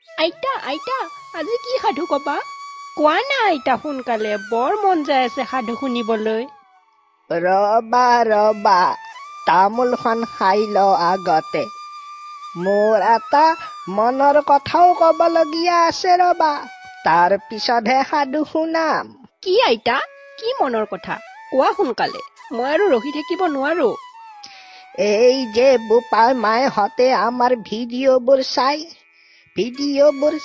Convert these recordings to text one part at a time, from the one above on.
আইতা আইতা আজি কি সাধু কবা? কোৱা না আইতা সোনকালে, বৰ মন যায় আছে সাধু শুনিবলৈ। ৰবা তামোলখন খাই ল আগতে। মোৰ এটা মনৰ কথাও কবলগীয়া আছে ৰবা, তাৰ পিছতহে সাধু শুনাম। কি আইতা, কি মনৰ কথা? কোৱা সোনকালে, মই আৰু ৰখি থাকিব নোৱাৰো। এই যে বোপাই মায়েহঁতে আমাৰ ভিডিঅ'বোৰ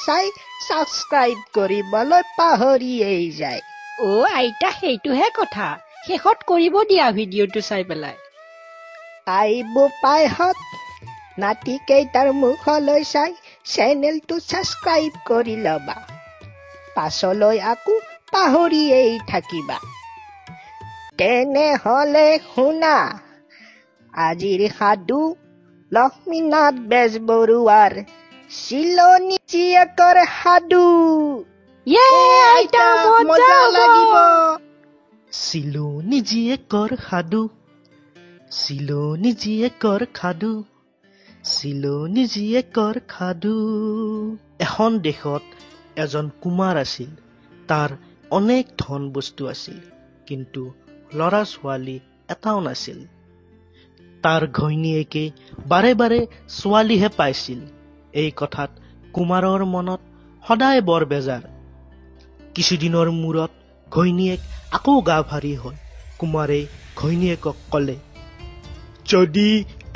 চাই ছাবস্ক্ৰাইব কৰিবলৈ পাহৰিয়েই যায়। আইতা সেইটোহে কথা, শেষত কৰিব দিয়া ভিডিঅ'টো চাই পেলাই। বোপাইহঁত নাতিকেইটাৰ মুখলৈ চাই চেনেলটো ছাবস্ক্ৰাইব কৰি ল'বা, পাছলৈ আকৌ পাহৰিয়েই থাকিবা। তেনেহলে শুনা আজিৰ সাধু লক্ষ্মীনাথ বেজবৰুৱাৰ চিলনী জীয়েকৰ সাধু। আইতা মজা লাগিব। চিলনী জীয়েকৰ সাধু, চিলনী জীয়েকৰ সাধু, চিলনী জীয়েকৰ সাধু। এখন দেশত এজন কুমাৰ আছিল। তাৰ অনেক ধন বস্তু আছিল, কিন্তু ল'ৰা ছোৱালী এটাও নাছিল। তাৰ ঘৈণীয়েকে বাৰে বাৰে ছোৱালীহে পাইছিল। এই কথাত কুমাৰৰ মনত সদায় বৰ বেজাৰ। কিছুদিনৰ মূৰত ঘৈণীয়েক আকৌ গা ভাৰী হ'ল। কুমাৰে ঘৈণীয়েকক ক'লে, যদি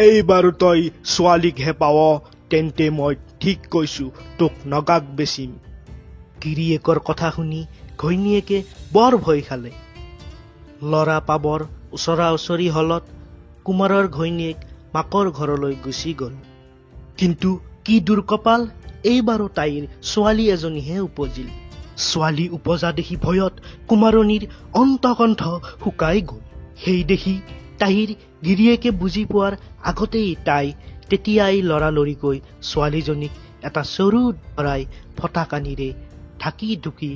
এইবাৰ তই ছোৱালীকহে পাৱ, তেন্তে মই ঠিক কৈছো তোক নগাক বেচিম। গিৰিয়েকৰ কথা শুনি ঘৈণীয়েকে বৰ ভয় খালে। ল'ৰা পাবৰ ওচৰা ওচৰি হলত কুমাৰৰ ঘৈণীয়েক মাকৰ ঘৰলৈ গুচি গল। কিন্তু কি দুৰ্কপাল, এইবাৰো তাইৰ ছোৱালী এজনীহে উপজিল। ছোৱালী উপজা দেখি ভয়ত কুমাৰণীৰ অন্তকণ্ঠ শুকাই গল। সেই দেখি তাইৰ গিৰিয়েকে বুজি পোৱাৰ আগতেই তাই তেতিয়াই লৰালৰিকৈ ছোৱালীজনীক এটা চৰু ধৰাই ফটাকানিৰে ঢাকি ঢুকি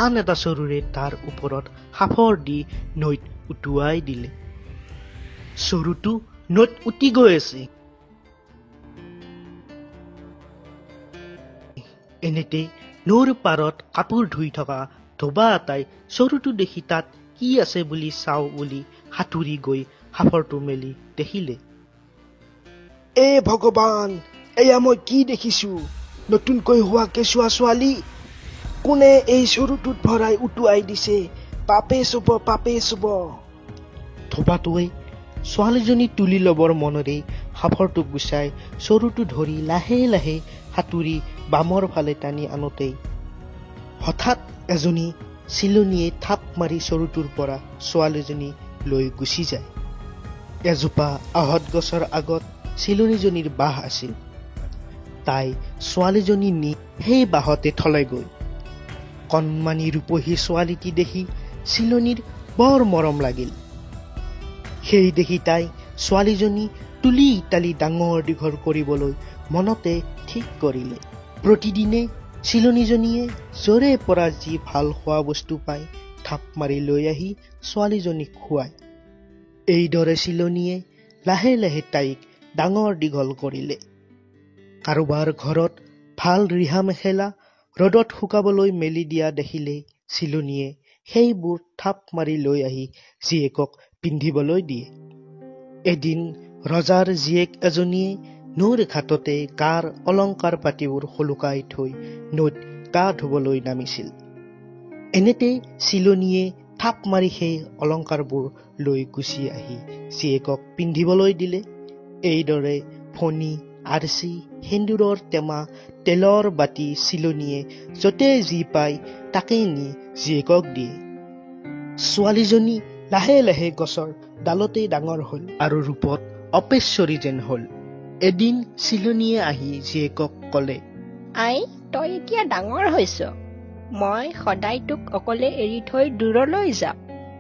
আন এটা চৰুৰে তাৰ ওপৰত সাফৰ দি নৈত উটুৱাই দিলে। চৰুটো নৈত উটি গৈ আছে। এনেতে নৈৰ পাৰত কাপোৰ ধুই থকা ধোবা এটাই চৰুটো দেখি তাত কি আছে বুলি চাওঁ বুলি সাঁতুৰি গৈ সাফৰটো মেলি দেখিলে, ভগৱান, এয়া মই কি দেখিছো? নতুনকৈ হোৱা কেঁচুৱা ছোৱালী। কোনে এই চৰুটোত ভৰাই উটুৱাই দিছে? পাপে চুব, পাপে চুব। ধোবাটোৱে ছোৱালীজনী তুলি লবৰ মনেৰে সাফৰটো গুচাই চৰুটো ধৰি লাহে লাহে সাঁতুৰি বামৰ ফালে টানি আনোতেই হঠাৎ এজনী চিলনীয়ে থাপ মাৰি চৰুটোৰ পৰা ছোৱালীজনী লৈ গুচি যায়। এজোপা আহঁত গছৰ আগত চিলনীজনীৰ বাহ আছিল। তাই ছোৱালীজনী নি সেই বাহতে থলে গৈ। কণমানি ৰূপহী ছোৱালীটি দেখি চিলনীৰ বৰ মৰম লাগিল। সেই দেখি তাই ছোৱালীজনী তুলি তালি ডাঙৰ দীঘল কৰিবলৈ মনতে ঠিক কৰিলে। প্ৰতিদিনে চিলনীজনীয়ে যৰে পৰা যি ভাল খোৱা বস্তু পাই থাপ মাৰি লৈ আহি ছোৱালীজনীক খুৱায়। এইদৰে চিলনীয়ে লাহে লাহে তাইক ডাঙৰ দীঘল কৰিলে। কাৰোবাৰ ঘৰত ভাল ৰিহা মেখেলা ৰ'দত শুকাবলৈ মেলি দিয়া দেখিলে চিলনীয়ে সেইবোৰ থাপ মাৰি লৈ আহি জীয়েকক পিন্ধিবলৈ দিয়ে। এদিন ৰজাৰ জীয়েক এজনীয়ে নৈৰ ঘাটতে গাৰ অলংকাৰ পাতিবোৰ সলুকাই থৈ নৈত গা ধুবলৈ নামিছিল। এনেতে চিলনীয়ে থাপ মাৰি সেই অলংকাৰবোৰ লৈ গুচি আহি জীয়েকক পিন্ধিবলৈ দিলে। এইদৰে ফণি, আৰচি, সেন্দুৰৰ টেমা, তেলৰ বাতি চিলনীয়ে য'তে যি পায় তাকেই নি জীয়েকক দিয়ে। ছোৱালীজনী লাহে লাহে গছৰ ডালতেই ডাঙৰ হল আৰু ৰূপত অপেশ্বৰী যেন হল। এদিন চিলনীয়ে আহি জীয়েকক ক'লে, আই, তই এতিয়া ডাঙৰ হৈছ। মই সদায় তোক অকলে এৰি থৈ দূৰলৈ যাম।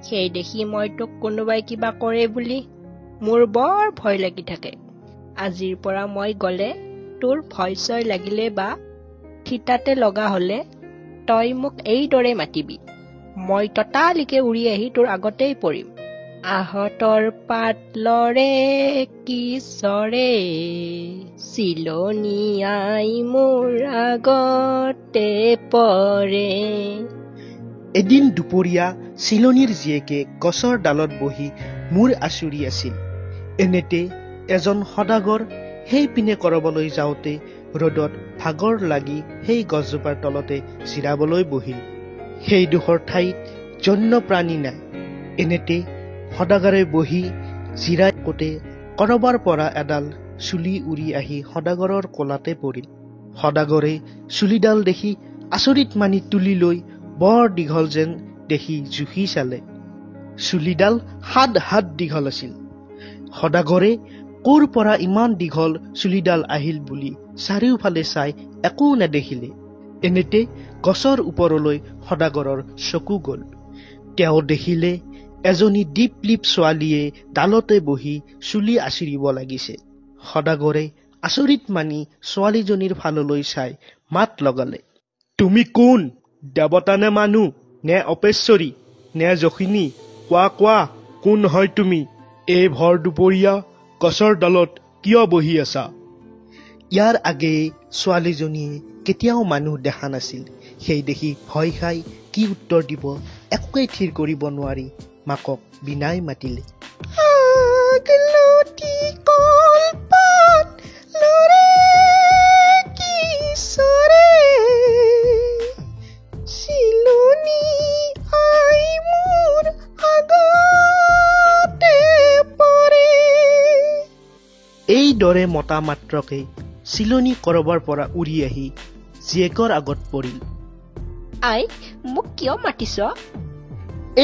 সেই দেখি মই তোক কোনোবাই কিবা কৰে বুলি মোৰ বৰ ভয় লাগি থাকে। আজিৰ পৰা মই গলে তোৰ ভয় চয় লাগিলে বা থিতাতে লগা হলে তই মোক এইদৰে মাতিবি। মই ততালিকে উৰি আহি তোৰ আগতেই পৰিম আহতৰ পাত লৰে কিশৰে চিলনী আই মোৰ আগতে পৰে। এদিন দুপৰীয়া চিলনীৰ জীয়েকে গছৰ ডালত বহি মূৰ আঁচুৰি আছিল। এনেতে এজন সদাগৰ সেই পিনে কৰবলৈ যাওঁতে ৰ'দত ভাগৰ লাগি সেই গছজোপাৰ তলতে জিৰাবলৈ বহিল। সেইডোখৰ ঠাইত জন্য প্ৰাণী নাই। এনেতে সদাগৰে বহি জিৰাই থাকোঁতে কৰবাৰ পৰা এডাল চুলি উৰি আহি সদাগৰৰ কোলাতে পৰিল। সদাগৰে চুলিডাল দেখি আচৰিত মানি তুলি লৈ বৰ দীঘল যেন দেখি জুখি চালে। চুলিডাল 7 হাত দীঘল আছিল। সদাগৰে ক'ৰ পৰা ইমান দীঘল চুলিডাল আহিল বুলি চাৰিওফালে চাই একো নেদেখিলে। এনেতে গছৰ ওপৰলৈ সদাগৰৰ চকু গ'ল। তেওঁ দেখিলে এজনী দীপ-লিপ ছোৱালীয়ে ডালতে বহি চুলি আঁচুৰিব লাগিছে। সদাগৰে আচৰিত মানি ছোৱালীজনীৰ ফাললৈ চাই মাত লগালে, তুমি কোন? দেৱতা নে মানুহ নে অপেশ্বৰী নে যখিনী? কোৱা কোৱা, কোন হয় তুমি? এই ভৰ দুপৰীয়া গছৰ ডালত কিয় বহি আছা? ইয়াৰ আগেয়ে ছোৱালীজনীয়ে কেতিয়াও মানুহ দেখা নাছিল। সেই দেখি ভয় খাই কি উত্তৰ দিব একোৱেই থিৰ কৰিব নোৱাৰি মাকক বিনাই মাতিলে, এইদৰে মতা মাত্ৰকে চিলনী কৰবাৰ পৰা উৰি আহি জীয়েকৰ আগত পৰিল। আই, মোক কিয় মাতিছ?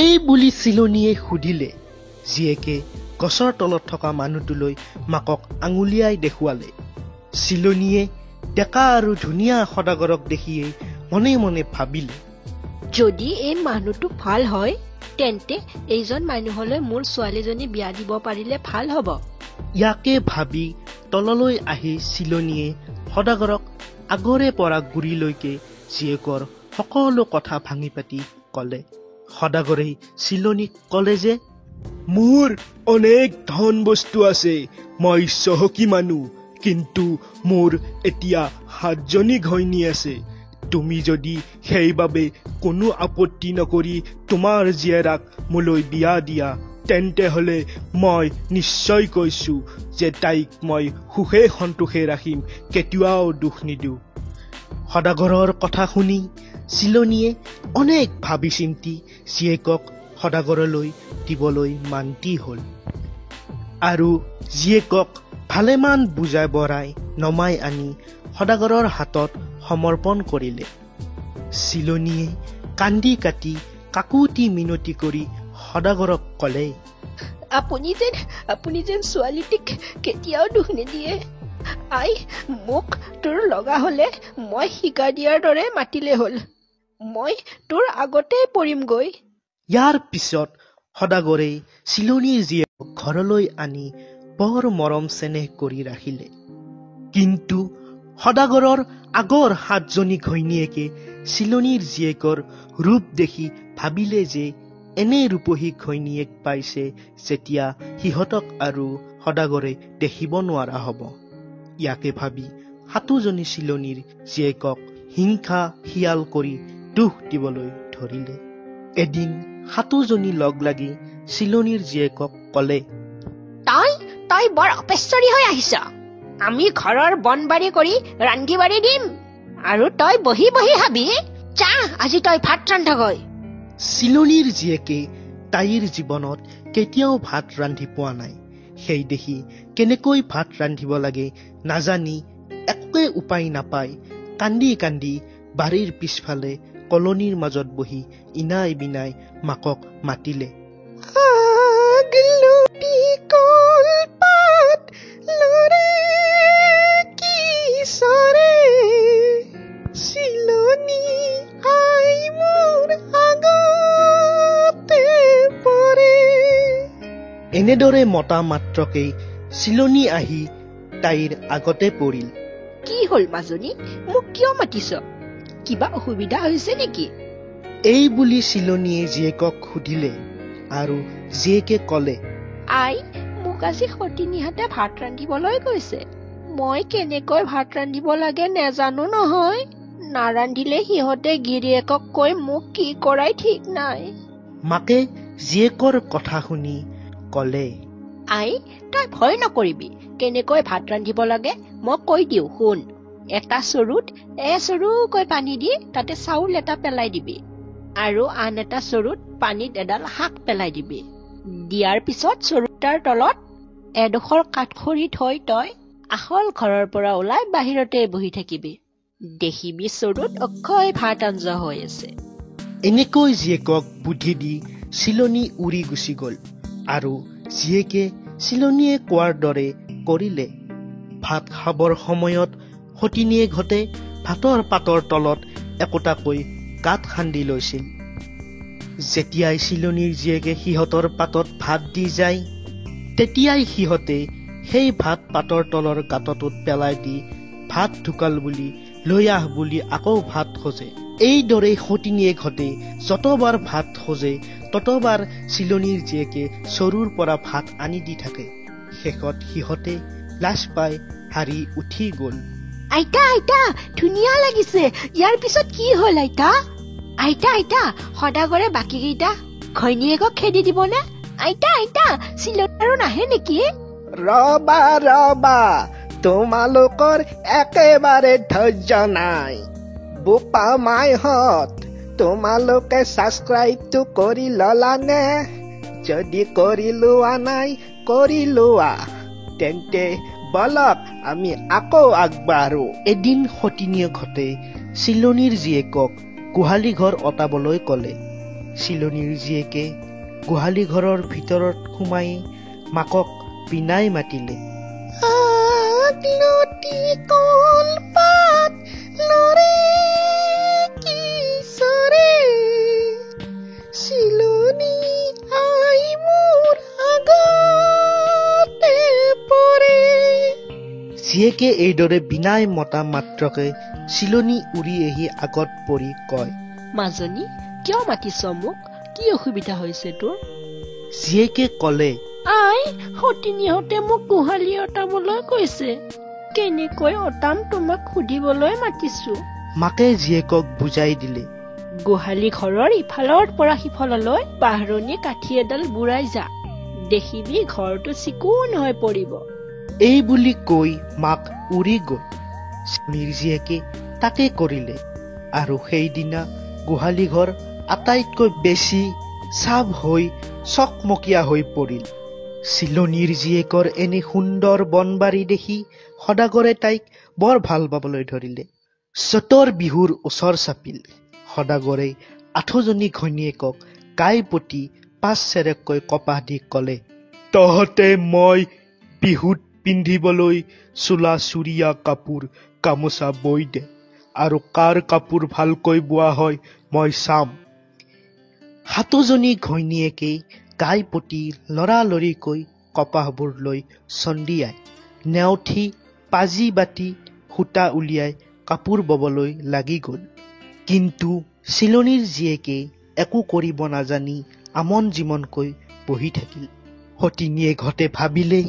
এই বুলি চিলনীয়ে সুধিলে। জীয়েকে গছৰ তলত থকা মানুহটোলৈ মাকক আঙুলিয়াই দেখুৱালে। চিলনীয়ে ডেকা আৰু ধুনীয়া সদাগৰক দেখিয়েই মনে মনে ভাবিলে, যদি এই মানুহটো ভাল হয় তেন্তে এইজন মানুহলৈ মোৰ ছোৱালীজনী বিয়া দিব পাৰিলে ভাল হ'ব। ইয়াকে ভাবি তললৈ আহি চিলনীয়ে সদাগৰক আগৰে পৰা গুৰিলৈকে জীয়েকৰ সকলো কথা ভাঙি পাতি কলে। সদাগৰে চিলনীক কলে যে, মোৰ অনেক ধন বস্তু আছে, মই চহকী মানুহ, কিন্তু মোৰ এতিয়া 7জনী ঘৈণী আছে। তুমি যদি সেইবাবে কোনো আপত্তি নকৰি তোমাৰ জীয়েৰাক মোলৈ বিয়া দিয়া তেন্তে হলে মই নিশ্চয় কৈছো যে তাইক মই সুখে সন্তোষে ৰাখিম, কেতিয়াও দুখ নিদিওঁ। সদাগৰৰ কথা শুনি চিলনীয়ে অনেক ভাবি চিন্তি জীয়েকক সদাগৰলৈ দিবলৈ মান্তি হল আৰু জীয়েকক ভালেমান বুজাই বৰাই নমাই আনি সদাগৰৰ হাতত সমৰ্পণ কৰিলে। চিলনীয়ে কান্দি কাটি কাকুতি মিনতি কৰি সদাগৰক কলে, আপুনি যেন ছোৱালীটিক কেতিয়াও দুখ নিদিয়ে। আই, মোক তোৰ লগা হলে মই শিকা দিয়াৰ দৰে মাতিলে হল, মই তোৰ আগতেই পৰিমগৈ। ইয়াৰ পিছত সদাগৰে চিলনীৰ জীয়েকক ঘৰলৈ আনি বৰ মৰম চেনেহ কৰি ৰাখিলে। কিন্তু সদাগৰৰ আগৰ 7জনী ঘৈণীয়েকে চিলনীৰ জীয়েকৰ ৰূপ দেখি ভাবিলে যে এনে ৰূপহী ঘৈণীয়েক পাইছে যেতিয়া সিহঁতক আৰু সদাগৰে দেখিব নোৱাৰা হব। ইয়াকে ভাবি 7জনী চিলনীৰ জীয়েকক হিংসা হিয়াল কৰি দুখ দিবলৈ ধৰিলে। এদিন 7জনী লগ লাগি চিলনীৰ জীয়েকক কলে, তই বৰ অপেশ্বৰী হৈ আহিছ। আমি ঘৰৰ বনবাৰী কৰি ৰান্ধি বাঢ়ি দিম আৰু তই বহি বহি হাবি। যা, আজি তই ভাত ৰান্ধগৈ। চিলনীৰ জীয়েকে তাইৰ জীৱনত কেতিয়াও ভাত ৰান্ধি পোৱা নাই। সেই দেখি কেনেকৈ ভাত ৰান্ধিব লাগে নাজানি একোৱে উপায় নাপাই কান্দি কান্দি বাৰীৰ পিছফালে কলনীৰ মাজত বহি ইনাই বিনাই মাকক মাতিলে, এনেদৰে মতা মাত্ৰকেই চিলনী আহি তাইৰ আগতে পৰিল। কি হল মাজনী, মোক কিয় মাতিছ? কিবা অসুবিধা হৈছে নেকি? এই বুলি চিলনীয়ে জীয়েকক সুধিলে আৰু জীয়েকে কলে, আই, মোক আজি সতিনীহাতে ভাত ৰান্ধিবলৈ কৈছে। মই কেনেকৈ ভাত ৰান্ধিব লাগে নেজানো নহয়। নাৰান্ধিলে সিহঁতে গিৰিয়েকক কৈ মোক কি কৰাই ঠিক নাই। মাকে জীয়েকৰ কথা শুনি কলে, আই, তই ভয় নকৰিবি। কেনেকৈ ভাত ৰান্ধিব লাগে মই কৈ দিওঁ শুন। এটা চৰুত এচৰুকৈ পানী দি তাতে চাউল এটা পেলাই দিবি আৰু আন এটা চৰুত পানীত এডাল শাক পেলাই দিবি। দিয়াৰ পিছত চৰুটাৰ তলত এডোখৰ কাঠখৰি থৈ তই আহল ঘৰৰ পৰা ওলাই বাহিৰতে বহি থাকিবি। দেখিবি চৰুত অক্ষয় ভাত আঞ্জা হৈ আছে। এনেকৈ জীয়েকক বুদ্ধি দি চিলনী উৰি গুচি গল আৰু জীয়েকে চিলনীয়ে কোৱাৰ দৰে কৰিলে। ভাত খাবৰ সময়ত সতিনীয়ে ঘতে ভাতৰ পাতৰ তলত একোটাকৈ গাঁত খান্দি লৈছিল। যেতিয়াই চিলনীৰ জীয়েকে সিহঁতৰ পাতত ভাত দি যায়, তেতিয়াই সিহঁতে সেই ভাত পাতৰ তলৰ গাঁতটোত পেলাই দি ভাত ঢুকাল বুলি লৈ আহ বুলি আকৌ ভাত খোজে। এইদৰে সতিনীয়ে ঘতে যতবাৰ ভাত খোজে ততবাৰ চিলনীৰ জীয়েকে চৰুৰ পৰা ভাত আনি দি থাকে। শেষত সিহঁতে লাজ পাই হাৰি উঠি গল। আইতা, আইতা, ধুনীয়া লাগিছে। ইয়াৰ পিছত কি হল আইতা? আইতা, আইতা, সদাগৰে বাকী কেইটা ঘৈণীয়েকক খেদি দিবনে? আইতা, আইতা, চিলনী আৰু নাহে নেকি? ৰবা ৰবা, তোমালোকৰ একেবাৰে ধৈৰ্য নাই। বোপা মাইহঁত, তোমালোকে ছাবস্ক্ৰাইবটো কৰি ললানে? যদি কৰি লোৱা নাই, কৰি লোৱা। তেন্তে বলক আমি আকৌ আগবাঢ়ো। এদিন সতিনীয়ে ঘতে চিলনীৰ জীয়েকক গোহালি ঘৰ অটাবলৈ কলে। চিলনীৰ জীয়েকে গোহালি ঘৰৰ ভিতৰত সোমাই মাকক বিনাই মাতিলে। জীয়েকে এইদৰে বিনাই মতা মাত্ৰকে চিলনী উৰি আহি আগত পৰি কয়, মাজনী, কিয় মাতিছ মোক? কি অসুবিধা হৈছে তোৰ? জীয়েকে কলে, আই, সতিনীহঁতে মোক গোহালি অটাবলৈ কৈছে। কেনেকৈ অটাম তোমাক সুধিবলৈ মাতিছো। মাকে জীয়েকক বুজাই দিলে, গোহালি ঘৰৰ ইফালৰ পৰা সিফাললৈ বাহৰণি কাঠি এডাল বুৰাই যা। দেখিবি ঘৰটো চিকুণ হৈ পৰিব। এই বুলি কৈ মাক উৰি গল। স্বামীৰ জীয়েকে তাকে কৰিলে আৰু সেইদিনা গোহালি ঘৰ আটাইতকৈ বেছি চাপ হৈ চকমকীয়া হৈ পৰিল। চিলনীৰ জীয়েকৰ এনে সুন্দৰ বনবাৰী দেখি সদাগৰে তাইক বৰ ভাল পাবলৈ ধৰিলে। চতৰ বিহুৰ ওচৰ চাপিল। সদাগৰে 8জনী ঘৈণীয়েকক গাইপতি 5 চেৰেককৈ কপাহ দি কলে, তহঁতে মই বিহুত পিন্ধিবলৈ চোলা চুৰিয়া কাপোৰ গামোচা বৈ দে আৰু কাৰ কাপোৰ ভালকৈ বোৱা হয় মই চাম। 7জনী ঘৈণীয়েকে গাইপতি লৰালৰিকৈ কপাহবোৰ লৈ চন্দিয়াই নেওঠি পাজি বাতি সূতা উলিয়াই কাপোৰ ববলৈ লাগি গল। কিন্তু চিলনীৰ জীয়েকে একো কৰিব নাজানি আমন জিমনকৈ বহি থাকিল। সতিনীয়ে ঘতে ভাবিলেই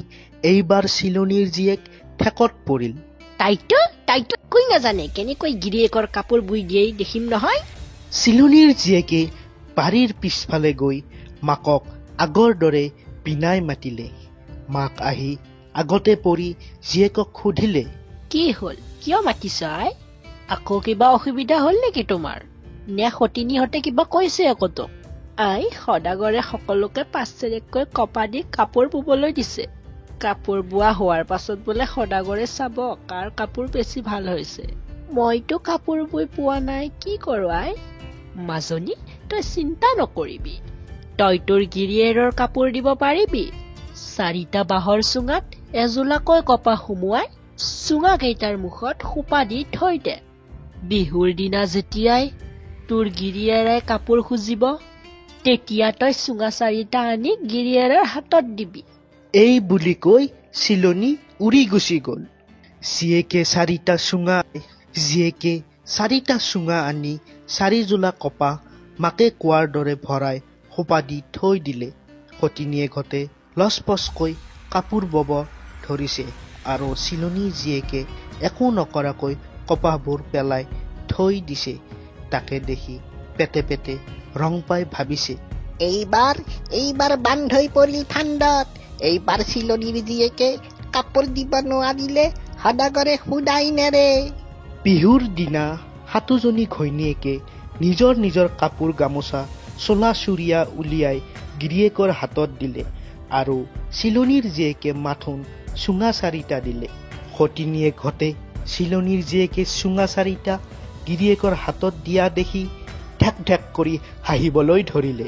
এইবাৰ চিলনীৰ জীয়েক ঠেকত পৰিল। তাইতো একোৱেই নাজানে, কেনেকৈ গিৰিয়েকৰ কাপোৰ বৈ দিয়েই দেখিম নহয়। চিলনীৰ জীয়েকে বাৰীৰ পিছফালে গৈ মাকক আগৰ দৰে বিনাই মাতিলে। মাক আহি আগতে পৰি জীয়েকক সুধিলে, কি হল? কিয় মাতিছ আই? আকৌ কিবা অসুবিধা হল নেকি তোমাৰ? নে সতিনীহঁতে কিবা কৈছে আকৌ? আই, সদাগৰে সকলোকে 5 চেৰেককৈ কপা দি কাপোৰ ববলৈ দিছে। কাপোৰ বোৱা হোৱাৰ পাছত বোলে সদাগৰে চাব কাৰ কাপোৰ বেছি ভাল হৈছে। মইতো কাপোৰ বৈ পোৱা নাই, কি কৰো আই? মাজনী, তই চিন্তা নকৰিবি। তই তোৰ গিৰিয়েৰৰ কাপোৰ দিব পাৰিবি। 4টা বাঁহৰ চুঙাত এজোলাকৈ কপা সুমুৱাই চুঙা কেইটাৰ মুখত সোপা দি থৈ দে। বিহুৰ দিনা যেতিয়াই তোৰ গিৰিয়েৰাই কাপোৰ খুজিব, তেতিয়া তই চুঙা 4টা আনি গিৰিয়েৰৰ হাতত দিবি। এই বুলি কৈ চিলনী উৰি গুচি গল। জীয়েকে 4টা চুঙা আনি 4 জোলা কপা মাকে কোৱাৰ দৰে ভৰাই সোপা দি থৈ দিলে। সতিনীয়েকহঁতে লচপচকৈ কাপোৰ বব ধৰিছে আৰু চিলনী জীয়েকে একো নকৰাকৈ কপাহবোৰ পেলাই থৈ দিছে। তাকে দেখি পেটে পেটে ৰং পাই ভাবিছে, এইবাৰ বান্ধ হৈ পৰিল ফান্দত। এইবাৰ চিলনীৰ জীয়েকে কাপোৰ দিব নোৱাৰিলে সদাগৰে সুদাই নেৰে। বিহুৰ দিনা সাতোজনী ঘৈণীয়েকে নিজৰ নিজৰ কাপোৰ গামোচা চোলা চুৰিয়া উলিয়াই গিৰিয়েকৰ হাতত দিলে আৰু চিলনীৰ জীয়েকে মাথোন চুঙা 4টা দিলে। সতিনীয়েকহঁতে চিলনীৰ জীয়েকে চুঙা 4টা গিৰিয়েকৰ হাতত দিয়া দেখি ঢেক ঢেক কৰি হাঁহিবলৈ ধৰিলে।